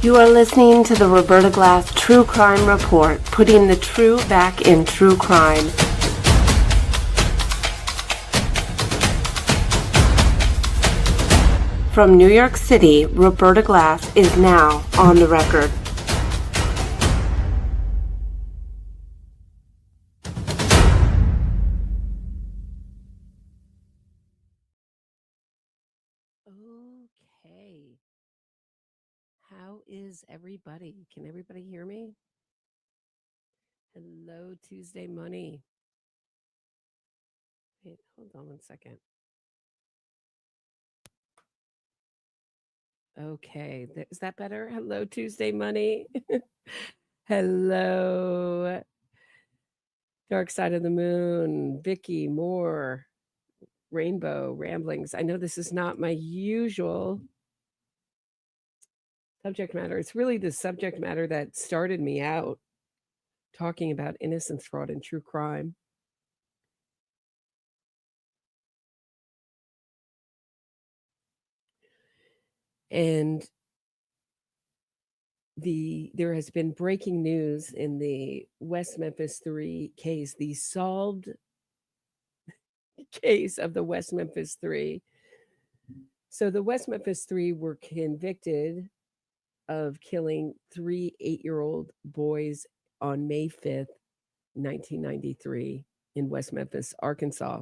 You are listening to the Roberta Glass True Crime Report, putting the true back in true crime. From New York City, Roberta Glass is now on the record. Okay. How is everybody? Can everybody hear me? Hello, Tuesday Money. Wait, hold on one second. Okay, is that better? Hello, Tuesday Money. Hello, Dark Side of the Moon, Vicky, Moore, Rainbow, Ramblings. I know this is not my usual subject matter. It's really the subject matter that started me out talking about innocence fraud and true crime. And there has been breaking news in the West Memphis Three case, the solved case of the West Memphis Three. So the West Memphis Three were convicted of killing 3 8-year-old boys on May 5th, 1993 in West Memphis, Arkansas.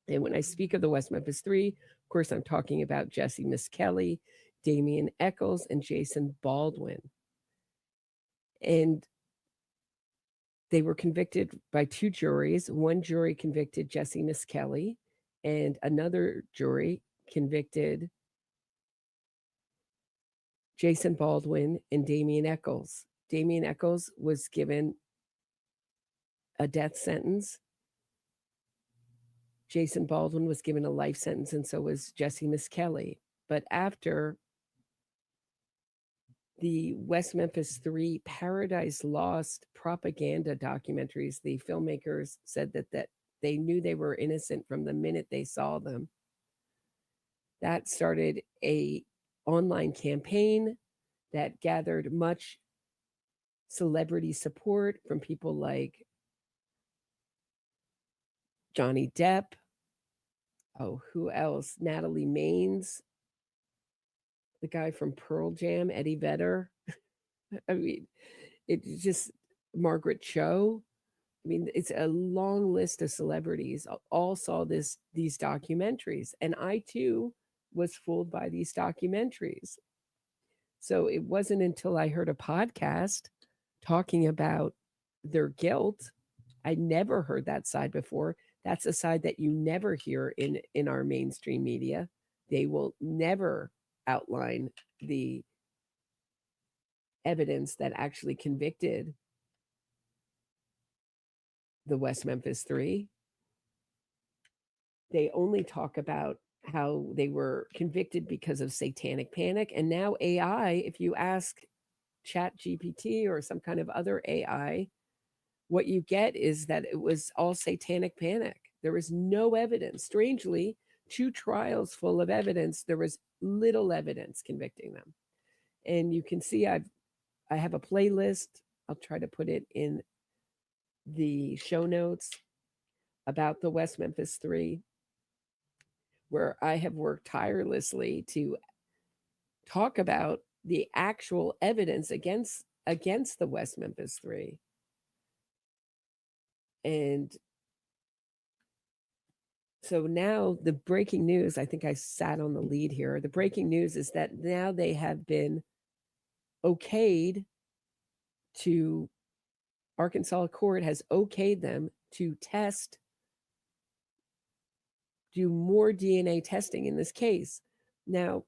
And when I speak of the West Memphis Three, of course, I'm talking about Jesse Misskelley, Damien Echols, and Jason Baldwin. And they were convicted by 2 juries. One jury convicted Jesse Misskelley, and another jury convicted Jason Baldwin and Damien Echols. Damien Echols was given a death sentence. Jason Baldwin was given a life sentence, and so was Jesse Misskelley. But after the West Memphis Three Paradise Lost propaganda documentaries, the filmmakers said that they knew they were innocent from the minute they saw them. That started a online campaign that gathered much celebrity support from people like Johnny Depp. Oh, who else? Natalie Maines, the guy from Pearl Jam, Eddie Vedder. I mean, it's just Margaret Cho. I mean, it's a long list of celebrities all saw these documentaries. And I, too, was fooled by these documentaries. So it wasn't until I heard a podcast talking about their guilt. I never heard that side before. That's a side that you never hear in our mainstream media. They will never outline the evidence that actually convicted the West Memphis Three. They only talk about how they were convicted because of satanic panic. And now AI, if you ask ChatGPT or some kind of other AI, what you get is that it was all satanic panic. There was no evidence. Strangely, 2 trials full of evidence, there was little evidence convicting them. And you can see I have a playlist. I'll try to put it in the show notes about the West Memphis Three, where I have worked tirelessly to talk about the actual evidence against the West Memphis Three. And so now the breaking news, I think I sat on the lead here. The breaking news is that now they have been okayed to, Arkansas court has okayed them to do more DNA testing in this case. Now,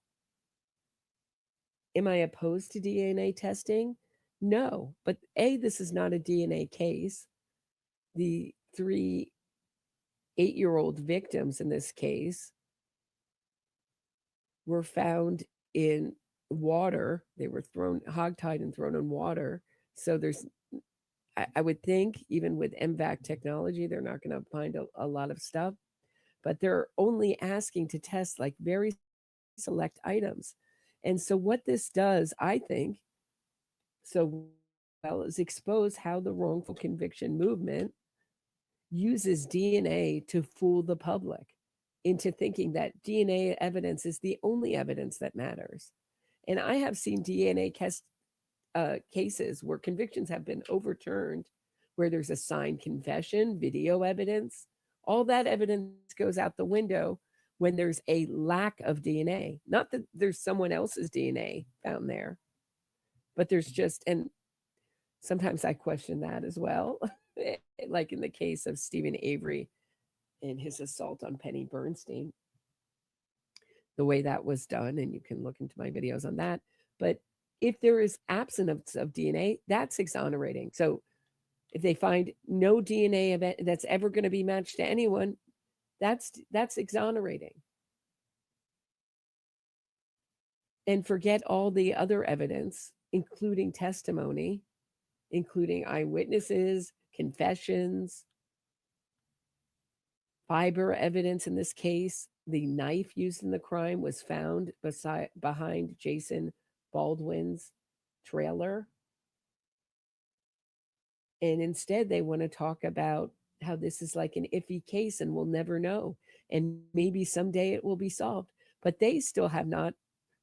am I opposed to DNA testing? No, but this is not a DNA case. The 3 8-year-old victims in this case were found in water. They were hogtied and thrown in water. So I would think even with MVAC technology, they're not going to find a lot of stuff, but they're only asking to test like very select items. And so what this does, I think, so well, is expose how the wrongful conviction movement uses DNA to fool the public into thinking that DNA evidence is the only evidence that matters. And I have seen DNA cases where convictions have been overturned, where there's a signed confession, video evidence. All that evidence goes out the window when there's a lack of DNA. Not that there's someone else's DNA found there, but there's just, and sometimes I question that as well. Like in the case of Stephen Avery and his assault on Penny Bernstein, the way that was done, and you can look into my videos on that. But if there is absence of DNA, that's exonerating. So if they find no DNA event that's ever going to be matched to anyone, that's exonerating. And forget all the other evidence, including testimony, including eyewitnesses, confessions, fiber evidence in this case. The knife used in the crime was found behind Jason Baldwin's trailer. And instead, they want to talk about how this is like an iffy case and we'll never know. And maybe someday it will be solved. But they still have not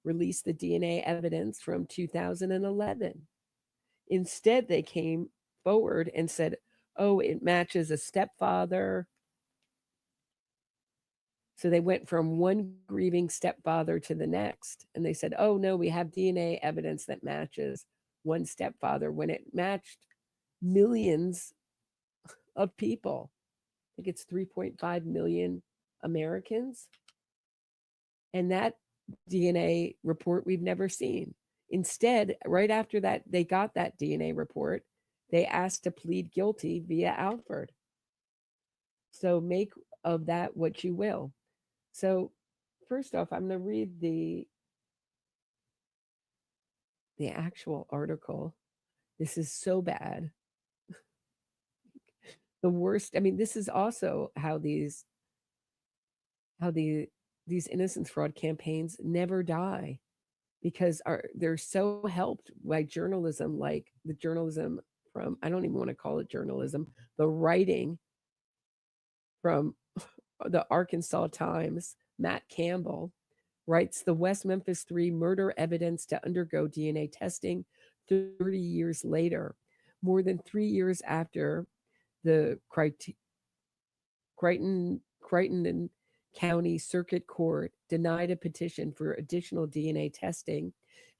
released the DNA evidence from 2011. Instead, they came forward and said, oh, it matches a stepfather. So they went from one grieving stepfather to the next. And they said, oh, no, we have DNA evidence that matches one stepfather when it matched millions of people. I think it's 3.5 million Americans. And that DNA report we've never seen. Instead, right after that, they got that DNA report, they asked to plead guilty via Alford. So make of that what you will. So first off, I'm going to read the actual article. This is so bad. The worst. I mean, this is also how these innocence fraud campaigns never die, because they're so helped by journalism, like the journalism from, I don't even want to call it journalism, the writing from the Arkansas Times. Matt Campbell writes, the West Memphis Three murder evidence to undergo DNA testing 30 years later, more than 3 years after the Crichton County Circuit Court denied a petition for additional DNA testing,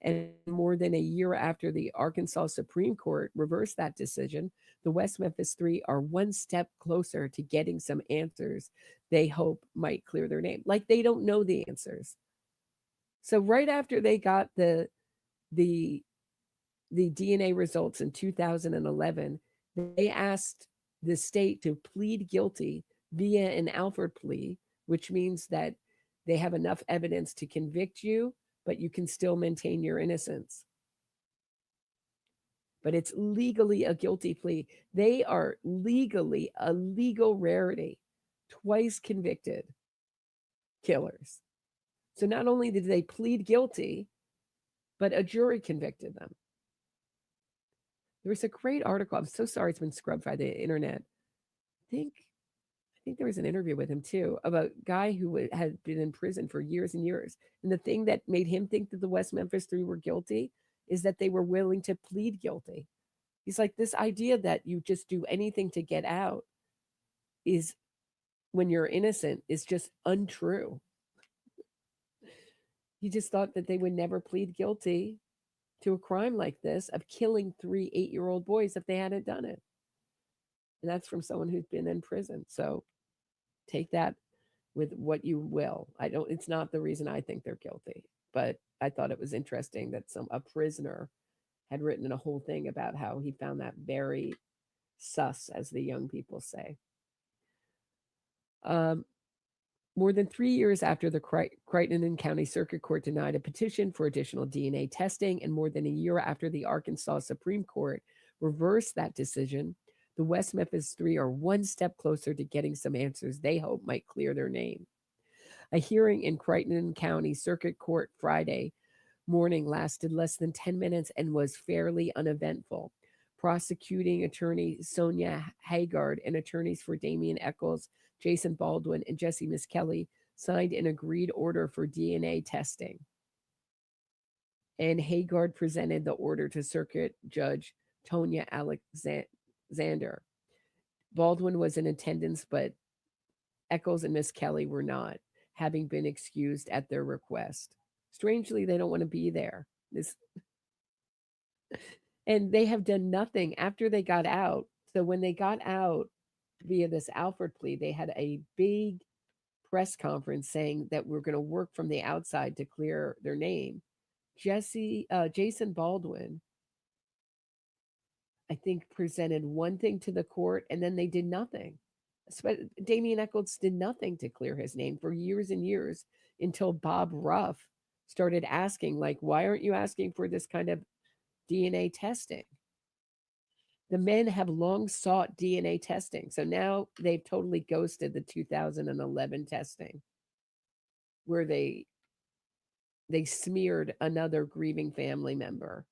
and more than a year after the Arkansas Supreme Court reversed that decision, the West Memphis Three are one step closer to getting some answers they hope might clear their name. Like they don't know the answers. So right after they got the DNA results in 2011, they asked the state to plead guilty via an Alford plea, which means that they have enough evidence to convict you, but you can still maintain your innocence. But it's legally a guilty plea. They are legally a legal rarity, twice convicted killers. So not only did they plead guilty, but a jury convicted them. There was a great article. I'm so sorry it's been scrubbed by the internet. I think there was an interview with him too, of a guy who had been in prison for years and years. And the thing that made him think that the West Memphis Three were guilty is that they were willing to plead guilty. He's like, this idea that you just do anything to get out is, when you're innocent, is just untrue. He just thought that they would never plead guilty to a crime like this of killing 3 8-year-old boys if they hadn't done it. And that's from someone who's been in prison. So take that with what you will. It's not the reason I think they're guilty, but I thought it was interesting that a prisoner had written a whole thing about how he found that very sus, as the young people say. More than 3 years after the Crichton County Circuit Court denied a petition for additional DNA testing, and more than a year after the Arkansas Supreme Court reversed that decision, the West Memphis Three are one step closer to getting some answers they hope might clear their name. A hearing in Crichton County Circuit Court Friday morning lasted less than 10 minutes and was fairly uneventful. Prosecuting attorney Sonia Haggard and attorneys for Damien Echols, Jason Baldwin, and Jesse Misskelley signed an agreed order for DNA testing. And Haggard presented the order to Circuit Judge Tonya Alexander. Baldwin was in attendance, but Echols and Misskelley were not, having been excused at their request. Strangely, they don't want to be there. And they have done nothing after they got out. So when they got out via this Alford plea, they had a big press conference saying that we're going to work from the outside to clear their name. Jason Baldwin, I think, presented one thing to the court, and then they did nothing. Damien Echols did nothing to clear his name for years and years until Bob Ruff started asking, like, why aren't you asking for this kind of DNA testing? The men have long sought DNA testing. So now they've totally ghosted the 2011 testing where they smeared another grieving family member,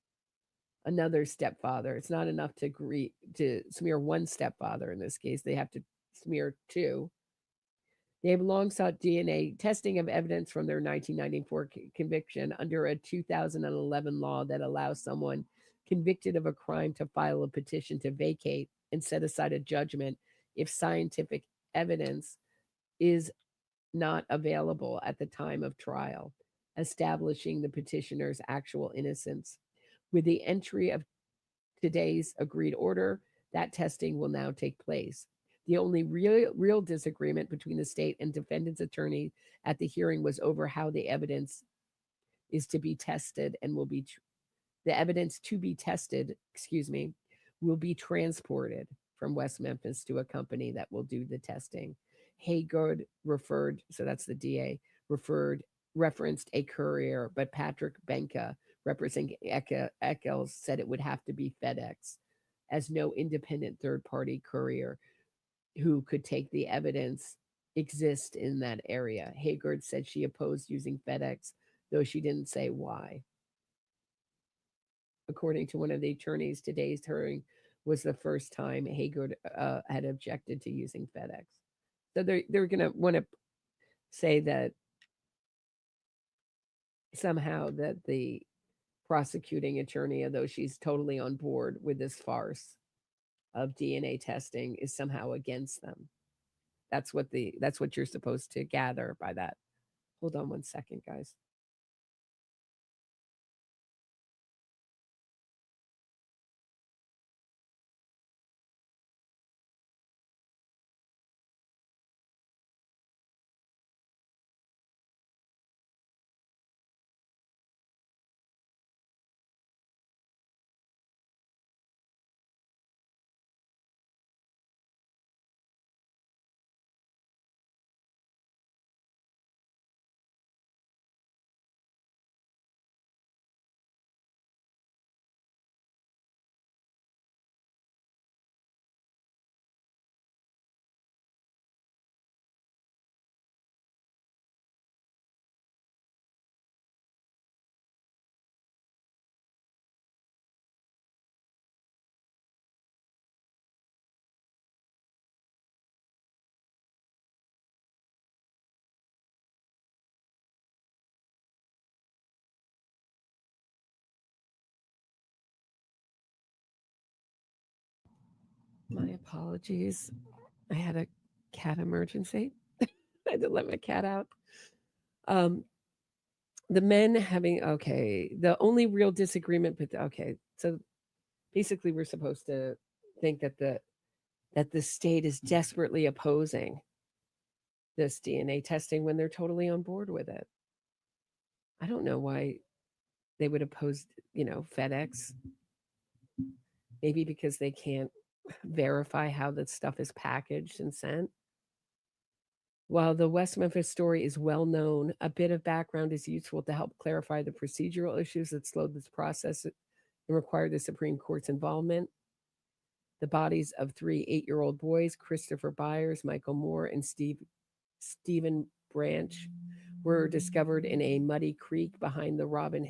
another stepfather. It's not enough to smear one stepfather in this case. They have to smear two. They have long sought DNA testing of evidence from their 1994 conviction under a 2011 law that allows someone convicted of a crime to file a petition to vacate and set aside a judgment if scientific evidence is not available at the time of trial, establishing the petitioner's actual innocence. With the entry of today's agreed order, that testing will now take place. The only real disagreement between the state and defendant's attorney at the hearing was over how the evidence is to be tested and will be the evidence to be tested, will be transported from West Memphis to a company that will do the testing. Haggard referred, so that's the DA, referenced a courier, but Patrick Benka, representing Echols, said it would have to be FedEx, as no independent third-party courier who could take the evidence exist in that area. Haggard said she opposed using FedEx, though she didn't say why. According to one of the attorneys, today's hearing was the first time Haggard had objected to using FedEx. So they're going to want to say that somehow that the prosecuting attorney, although she's totally on board with this farce of DNA testing, is somehow against them. That's what you're supposed to gather by that. Hold on one second, guys. My apologies. I had a cat emergency. I had to let my cat out. The men having the only real disagreement, but so basically we're supposed to think that the state is desperately opposing this DNA testing when they're totally on board with it. I don't know why they would oppose, FedEx. Maybe because they can't verify how the stuff is packaged and sent. While the West Memphis story is well known, a bit of background is useful to help clarify the procedural issues that slowed this process and required the Supreme Court's involvement. The bodies of 3 8-year-old boys, Christopher Byers, Michael Moore, and Stephen Branch, were discovered in a muddy creek behind the Robin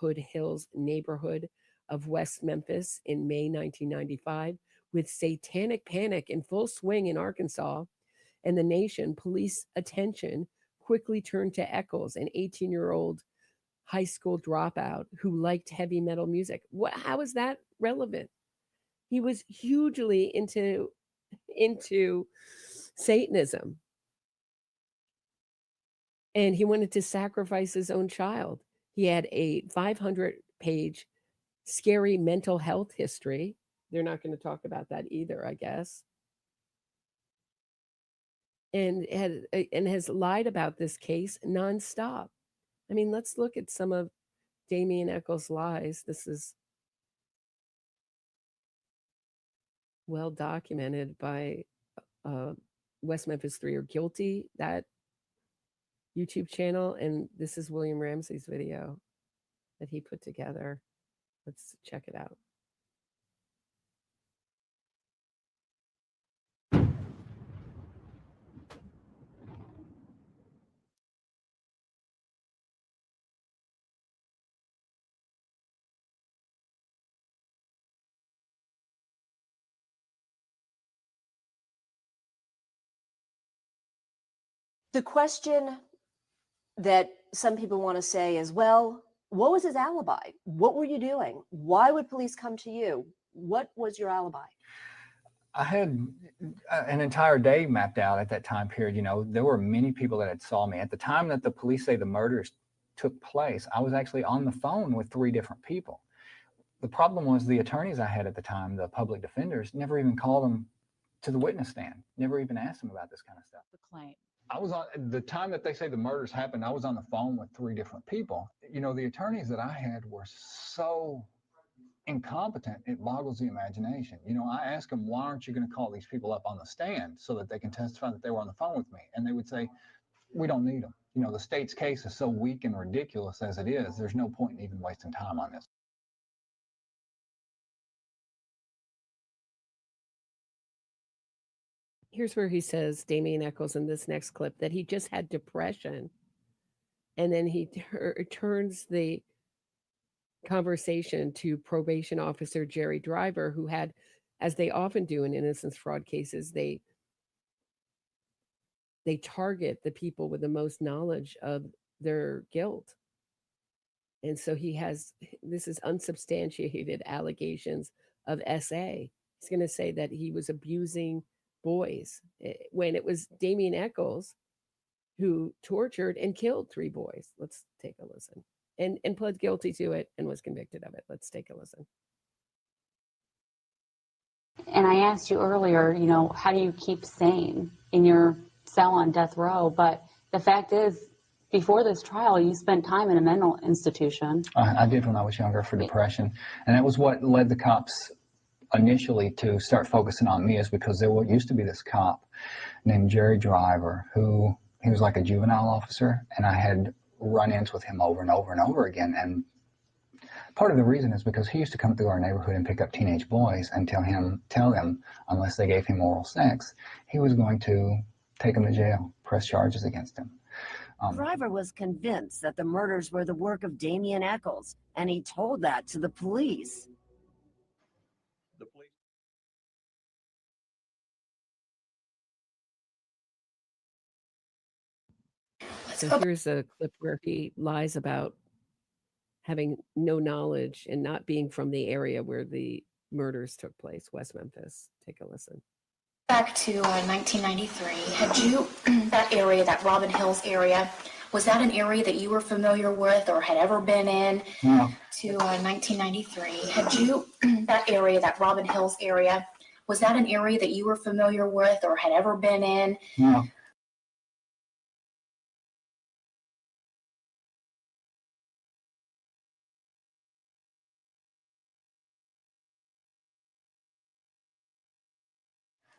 Hood Hills neighborhood of West Memphis in May 1995. With satanic panic in full swing in Arkansas and the nation, police attention quickly turned to Echols, an 18-year-old high school dropout who liked heavy metal music. How is that relevant? He was hugely into Satanism. And he wanted to sacrifice his own child. He had a 500-page scary mental health history. They're not going to talk about that either, I guess. And has lied about this case nonstop. I mean, let's look at some of Damien Echols' lies. This is well documented by West Memphis Three or Guilty, that YouTube channel. And this is William Ramsey's video that he put together. Let's check it out. The question that some people want to say is, well, what was his alibi? What were you doing? Why would police come to you? What was your alibi? I had an entire day mapped out at that time period. You know, there were many people that had saw me. At the time that the police say the murders took place, I was actually on the phone with 3 different people. The problem was the attorneys I had at the time, the public defenders, never even called them to the witness stand, never even asked them about this kind of stuff. The claim. I was on the time that they say the murders happened, I was on the phone with 3 different people. You know, the attorneys that I had were so incompetent, it boggles the imagination. You know, I asked them, why aren't you going to call these people up on the stand so that they can testify that they were on the phone with me? And they would say, we don't need them. You know, the state's case is so weak and ridiculous as it is, there's no point in even wasting time on this. Here's where he says, Damien Echols in this next clip, that he just had depression. And then he turns the conversation to probation officer Jerry Driver, who had, as they often do in innocence fraud cases, they target the people with the most knowledge of their guilt. And so he has, this is unsubstantiated allegations of SA. He's going to say that he was abusing boys when it was Damien Echols who tortured and killed 3 boys. Let's take a listen. And pled guilty to it and was convicted of it. Let's take a listen. And I asked you earlier, you know, how do you keep sane in your cell on death row? But the fact is, before this trial, you spent time in a mental institution. I did when I was younger for depression. And that was what led the cops initially to start focusing on me, is because there used to be this cop named Jerry Driver, who he was like a juvenile officer, and I had run-ins with him over and over and over again. And part of the reason is because he used to come through our neighborhood and pick up teenage boys and tell them unless they gave him oral sex, he was going to take them to jail, press charges against them. Driver was convinced that the murders were the work of Damien Echols, and he told that to the police. So here's a clip where he lies about having no knowledge and not being from the area where the murders took place, West Memphis. Take a listen. Back to 1993, had you, that area, that Robin Hills area, was that an area that you were familiar with or had ever been in? No. To 1993, had you, that area, that Robin Hills area, was that an area that you were familiar with or had ever been in? No.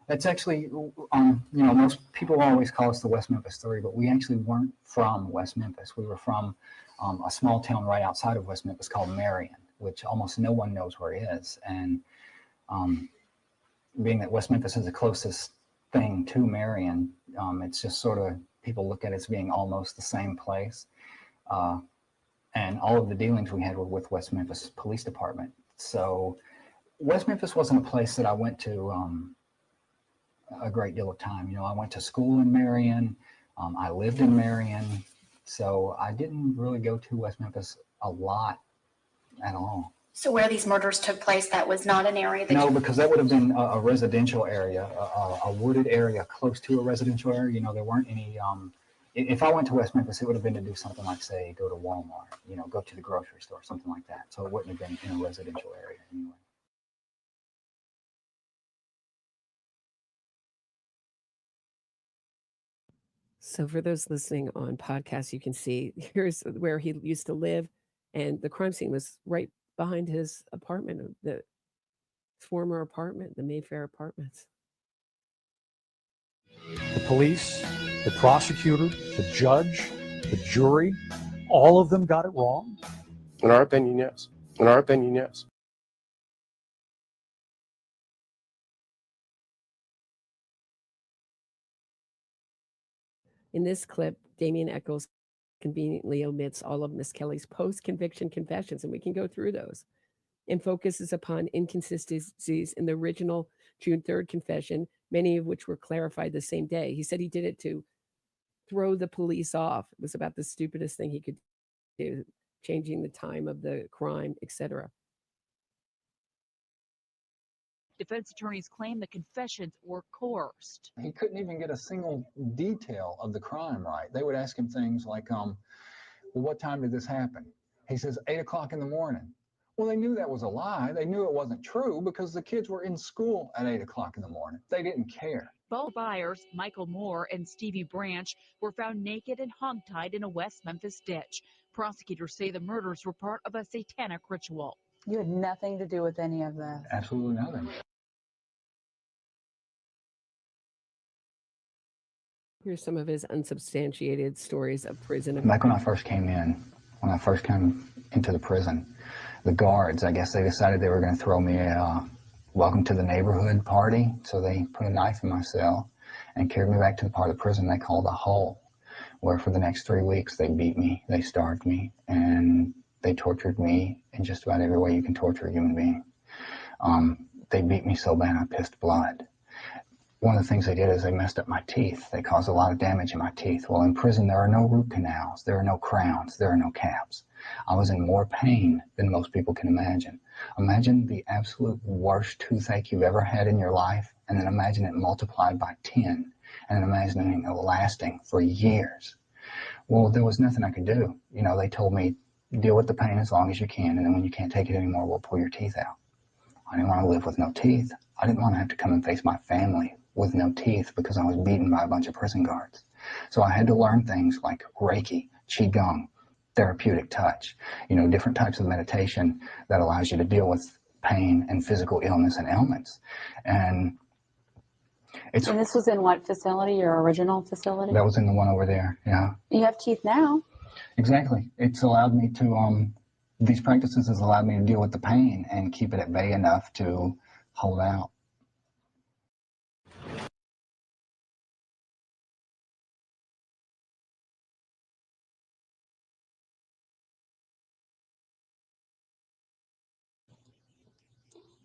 That's actually, you know, most people always call us the West Memphis Three, but we actually weren't from West Memphis. We were from a small town right outside of West Memphis called Maryellen, which almost no one knows where it is. And being that West Memphis is the closest thing to Maryellen, it's just sort of people look at it as being almost the same place. And all of the dealings we had were with West Memphis Police Department. So West Memphis wasn't a place that I went to a great deal of time. You know, I went to school in Marion. I lived in Marion. So I didn't really go to West Memphis a lot at all. So where these murders took place, that was not an area that No, because that would have been a residential area, a wooded area close to a residential area. You know, there weren't any, if I went to West Memphis, it would have been to do something like, say, go to Walmart, you know, go to the grocery store, something like that. So it wouldn't have been in a residential area anyway. So for those listening on podcasts, you can see here's where he used to live, and the crime scene was right behind his apartment, the former apartment, the Mayfair Apartments. The police, the prosecutor, the judge, the jury, all of them got it wrong? In our opinion, yes. In our opinion, yes. In this clip, Damien Echols conveniently omits all of Misskelley's post-conviction confessions, and we can go through those, and focuses upon inconsistencies in the original June 3rd confession, many of which were clarified the same day. He said he did it to throw the police off. It was about the stupidest thing he could do, changing the time of the crime, etc. Defense attorneys claim the confessions were coerced. He couldn't even get a single detail of the crime right. They would ask him things like, well, what time did this happen? He says, 8 o'clock in the morning. Well, they knew that was a lie. They knew it wasn't true because the kids were in school at 8 o'clock in the morning. They didn't care. Both Byers, Michael Moore, and Stevie Branch were found naked and hogtied in a West Memphis ditch. Prosecutors say the murders were part of a satanic ritual. You had nothing to do with any of this. Absolutely nothing. Here's some of his unsubstantiated stories of prison. Back when I first came into the prison, the guards, I guess they decided they were going to throw me a welcome to the neighborhood party. So they put a knife in my cell and carried me back to the part of the prison they called a hole, where for the next 3 weeks they beat me, they starved me, and they tortured me in just about every way you can torture a human being. They beat me so bad I pissed blood. One of the things they did is they messed up my teeth. They caused a lot of damage in my teeth. Well, in prison, there are no root canals. There are no crowns. There are no caps. I was in more pain than most people can imagine. Imagine the absolute worst toothache you've ever had in your life, and then imagine it multiplied by 10, and then imagining it lasting for years. Well, there was nothing I could do. You know, they told me, deal with the pain as long as you can, and then when you can't take it anymore, we'll pull your teeth out. I didn't want to live with no teeth. I didn't want to have to come and face my family with no teeth because I was beaten by a bunch of prison guards. So I had to learn things like Reiki, Qigong, therapeutic touch, you know, different types of meditation that allows you to deal with pain and physical illness and ailments. And this was in what facility, your original facility? That was in the one over there, yeah. You have teeth now. Exactly. It's allowed me to, these practices has allowed me to deal with the pain and keep it at bay enough to hold out.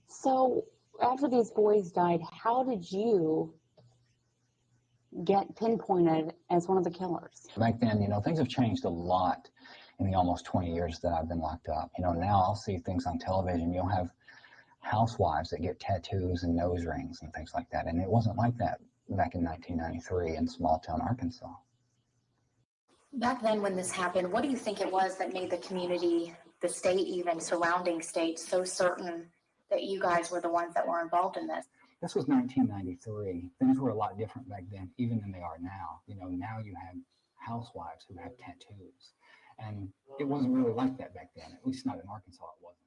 So after these boys died, how did you get pinpointed as one of the killers? Back then, you know, things have changed a lot in the almost 20 years that I've been locked up. You know, now I'll see things on television. You'll have housewives that get tattoos and nose rings and things like that. And it wasn't like that back in 1993 in small town Arkansas. Back then when this happened, what do you think it was that made the community, the state, even surrounding states, so certain that you guys were the ones that were involved in this? This was 1993. Things were a lot different back then, even than they are now. You know, now you have housewives who have tattoos. And it wasn't really like that back then, at least not in Arkansas it wasn't.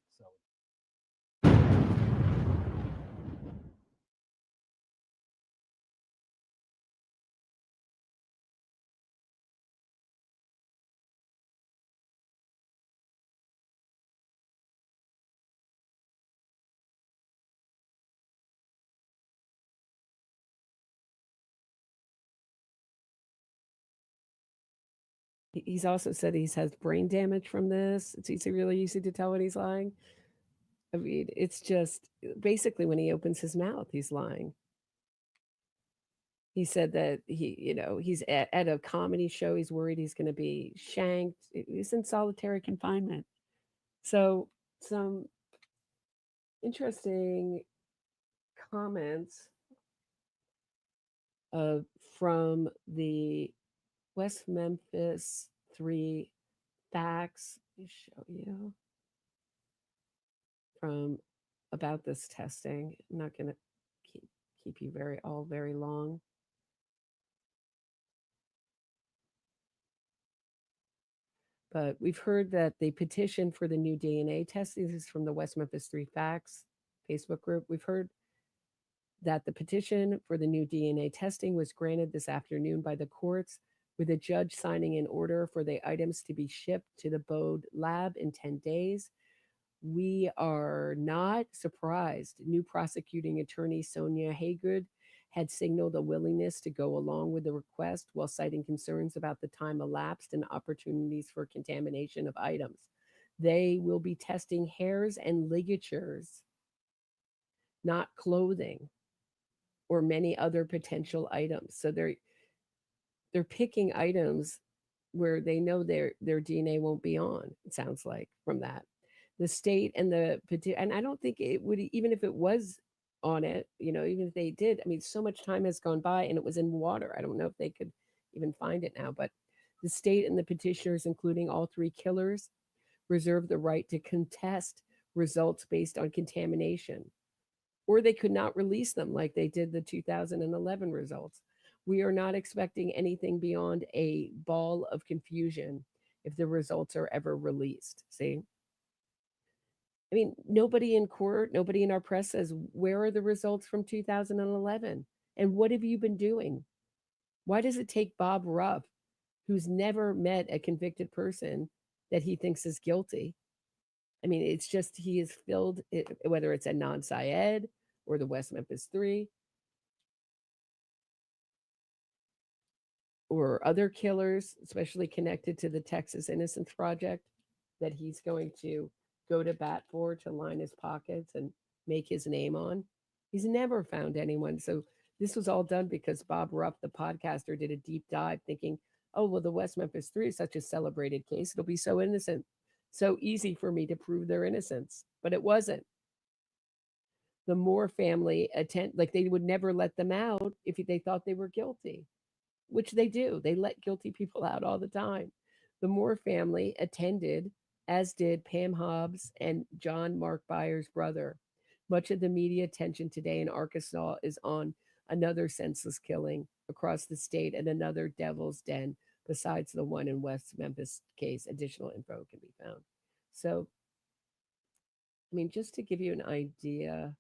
He's also said he's has brain damage from this. It's really easy to tell when he's lying. I mean, it's just basically when he opens his mouth, he's lying. He said that he's at a comedy show. He's worried he's going to be shanked. He's in solitary confinement. So some interesting comments from the West Memphis Three facts. Let me show you from about this testing. I'm not going to keep you very long. But we've heard that the petition for the new DNA test, this is from the West Memphis Three Facts Facebook group. We've heard that the petition for the new DNA testing was granted this afternoon by the courts, with a judge signing an order for the items to be shipped to the Bode lab in 10 days. We are not surprised. New prosecuting attorney Sonia Haygood had signaled a willingness to go along with the request while citing concerns about the time elapsed and opportunities for contamination of items. They will be testing hairs and ligatures, not clothing or many other potential items. So they're picking items where they know their DNA won't be on, it sounds like, from that. The state and and I don't think it would, even if it was on it, even if they did, I mean, so much time has gone by and it was in water. I don't know if they could even find it now, but the state and the petitioners, including all three killers, reserve the right to contest results based on contamination, or they could not release them like they did the 2011 results. We are not expecting anything beyond a ball of confusion if the results are ever released. See? I mean, nobody in court, nobody in our press says, where are the results from 2011? And what have you been doing? Why does it take Bob Ruff, who's never met a convicted person that he thinks is guilty? I mean, it's just he is filled, whether it's Adnan Syed or the West Memphis Three or other killers, especially connected to the Texas Innocence Project, that he's going to go to bat for, to line his pockets and make his name on. He's never found anyone. So this was all done because Bob Ruff, the podcaster, did a deep dive thinking, oh, well, the West Memphis Three is such a celebrated case. It'll be so innocent, so easy for me to prove their innocence. But it wasn't. The Moore family they would never let them out if they thought they were guilty, which they do. They let guilty people out all the time. The Moore family attended, as did Pam Hobbs and John Mark Byers' brother. Much of the media attention today in Arkansas is on another senseless killing across the state and another devil's den besides the one in West Memphis case. Additional info can be found. So, I mean, just to give you an idea,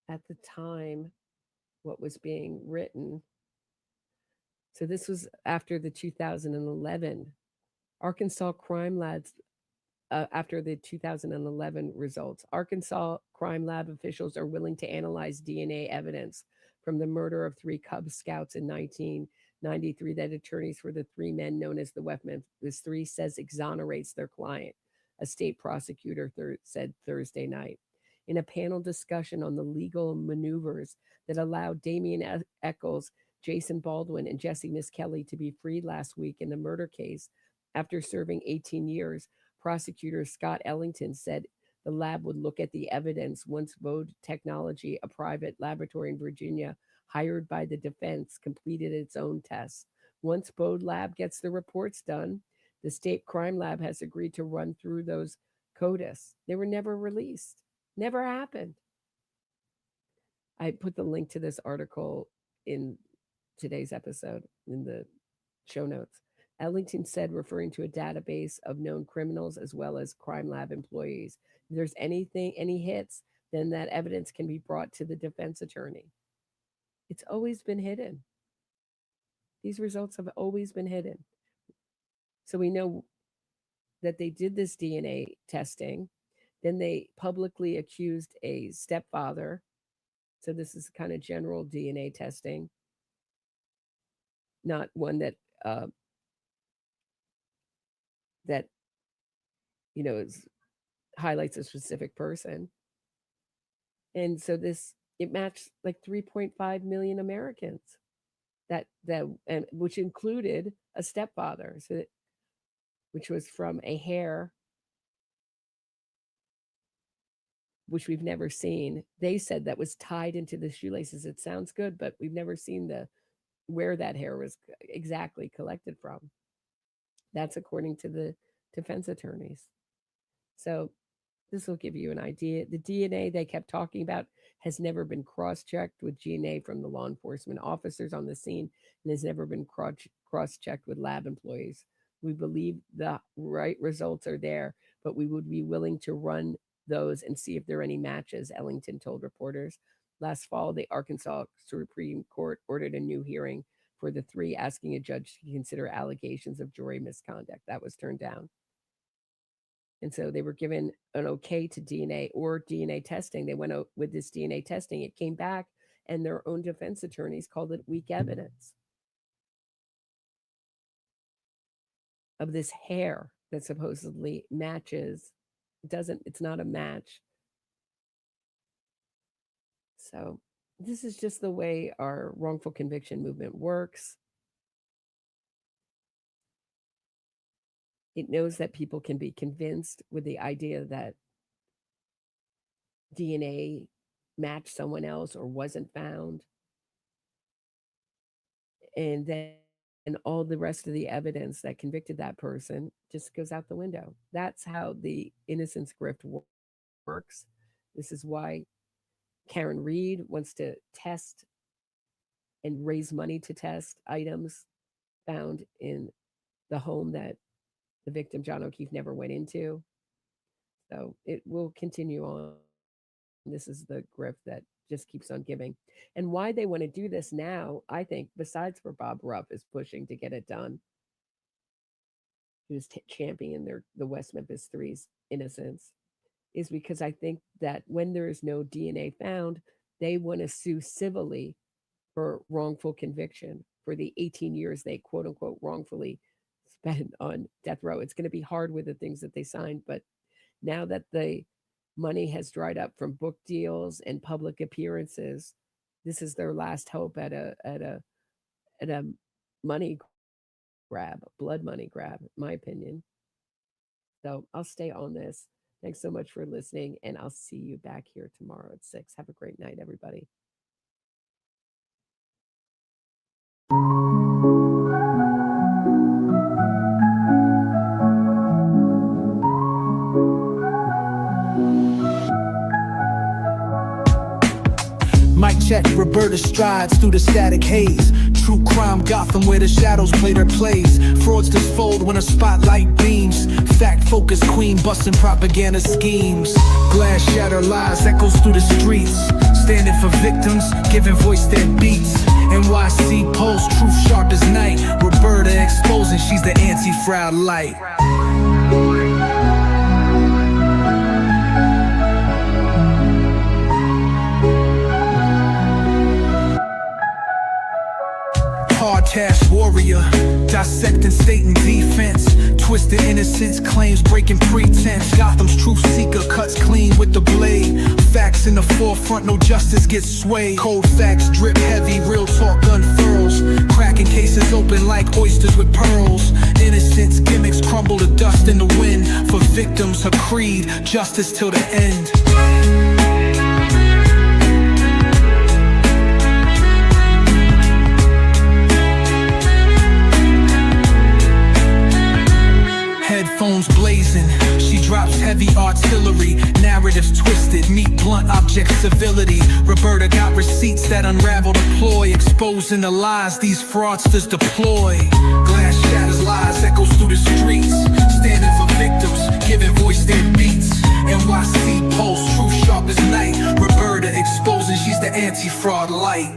at the time what was being written. So this was after the 2011 Arkansas crime labs. After the 2011 results, Arkansas crime lab officials are willing to analyze DNA evidence from the murder of 3 Cub Scouts in 1993 that attorneys for the 3 men known as the West Memphis Three says exonerates their client, a state prosecutor said Thursday night. In a panel discussion on the legal maneuvers that allowed Damien Echols, Jason Baldwin, and Jesse Misskelley to be freed last week in the murder case after serving 18 years, prosecutor Scott Ellington said the lab would look at the evidence once Bode Technology, a private laboratory in Virginia hired by the defense, completed its own tests. Once Bode Lab gets the reports done, the state crime lab has agreed to run through those CODIS. They were never released. Never happened. I put the link to this article in today's episode in the show notes. Ellington said, referring to a database of known criminals as well as crime lab employees, if there's any hits, then that evidence can be brought to the defense attorney. It's always been hidden. These results have always been hidden. So we know that they did this DNA testing. Then they publicly accused a stepfather. So this is kind of general DNA testing, not one that highlights a specific person. And so it matched like 3.5 million Americans, and which included a stepfather, which was from a hair which we've never seen. They said that was tied into the shoelaces. It sounds good, but we've never seen where that hair was exactly collected from. That's according to the defense attorneys. So this will give you an idea. The DNA they kept talking about has never been cross-checked with DNA from the law enforcement officers on the scene and has never been cross-checked with lab employees. We believe the right results are there, but we would be willing to run those and see if there are any matches, Ellington told reporters. Last fall, the Arkansas Supreme Court ordered a new hearing for the three, asking a judge to consider allegations of jury misconduct. That was turned down. And so they were given an okay to DNA or DNA testing. They went out with this DNA testing. It came back, and their own defense attorneys called it weak evidence of this hair that supposedly matches. It's not a match. So this is just the way our wrongful conviction movement works. It knows that people can be convinced with the idea that DNA matched someone else or wasn't found. And then all the rest of the evidence that convicted that person just goes out the window. That's how the innocence grift works. This is why Karen Reed wants to test and raise money to test items found in the home that the victim, John O'Keefe, never went into. So it will continue on. This is the grift that just keeps on giving. And why they want to do this now, I think, besides for Bob Ruff is pushing to get it done, who's championing the West Memphis Three's innocence, is because I think that when there is no DNA found, they want to sue civilly for wrongful conviction for the 18 years they quote unquote wrongfully spent on death row. It's going to be hard with the things that they signed, but now that the money has dried up from book deals and public appearances, this is their last hope at a money grab, blood money grab, in my opinion. So I'll stay on this. Thanks so much for listening, and I'll see you back here tomorrow at 6. Have a great night, everybody. Mic check, Roberta strides through the static haze. True crime Gotham where the shadows play their plays. Fraudsters fold when a spotlight beams. Fact focused queen busting propaganda schemes. Glass shatter lies echoes through the streets. Standing for victims, giving voice their beats. NYC Post, truth sharp as night. Roberta exposing she's the anti-fraud light. Hard task warrior, dissecting state and defense. Twisted innocence, claims breaking pretense. Gotham's truth seeker cuts clean with the blade. Facts in the forefront, no justice gets swayed. Cold facts drip heavy, real talk unfurls. Cracking cases open like oysters with pearls. Innocence gimmicks crumble to dust in the wind. For victims, her creed, justice till the end. Headphones blazing, she drops heavy artillery. Narratives twisted, meet blunt object civility. Roberta got receipts that unravel the ploy, exposing the lies these fraudsters deploy. Glass shatters lies, echoes through the streets. Standing for victims, giving voice their beats. NYC Post, truth sharp as night. Roberta exposing she's the anti-fraud light.